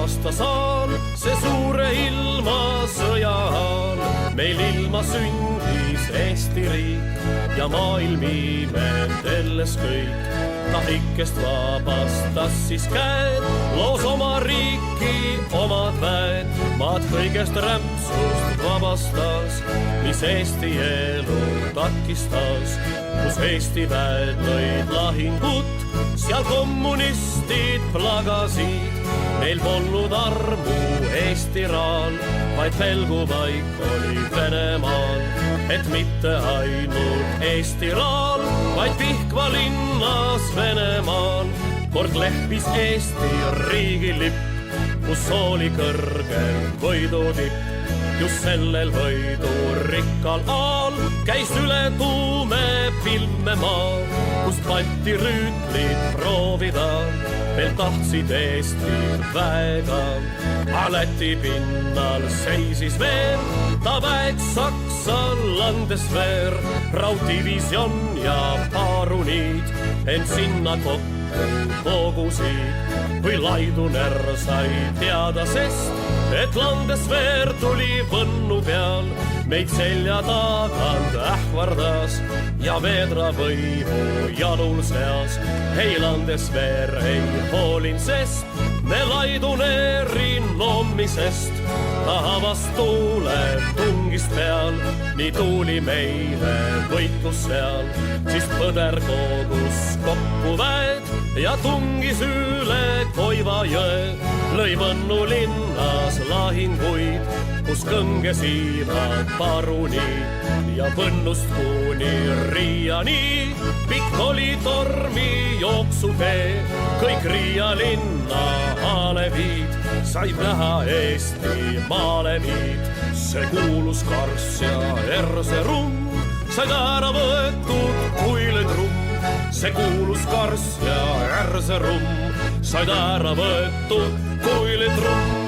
aasta saal, see suure ilma sõja all. Meil ilma sündis Eesti riik ja maailm imetelles kõik. Ta ikkest vabastas siis käed, loos oma riiki, omad väed. Maad kõigest rämpsust vabastas, mis Eesti elu takistas. Kus Eesti väed lõid lahingut, seal kommunistid plagasid. Meil polnud armu Eesti raal, vaid pelgupaik oli Venemaal. Et mitte ainult Eesti raal, vaid Pihkva linnas Venemaal. Kord lehvis Eesti riigi lipp, kus oli kõrgel võidutipp. Just sellel võidurikkal aal käis üle tuume pilme maa, kus Balti rüütlid proovida veel tahtsid Eesti väega. Läti pinnal seisis veel ta väed Saksa landesveer, rauddivision ja paaruniid, ent sinna kokku kogusid. Või Laidoner sai teada, sest et landesveer tuli Võnnu peal, meid selja tagant ähvardas ja veedra võimu jalul seas. Ei landesveer ei hoolin, sest me Laidoneri loomisest ta avas tuule tungist peal. Nii tuuli meile võitlus seal, siis põder kogus kokku väed ja tungis üle Koiva jõe. Lõi Võnnu linnas lahinguid, kus kõngesivad parunid ja Võnnust kuni Riiani. Pikk oli tormi jooksutee, kõik Riia linna aleviid said näha Eesti maaleviid. See kuulus karss ja Erse rumm said ära võetud kuiletrumm. See kuulus karss ja Erse rumm said ära võetud kuiletrumm.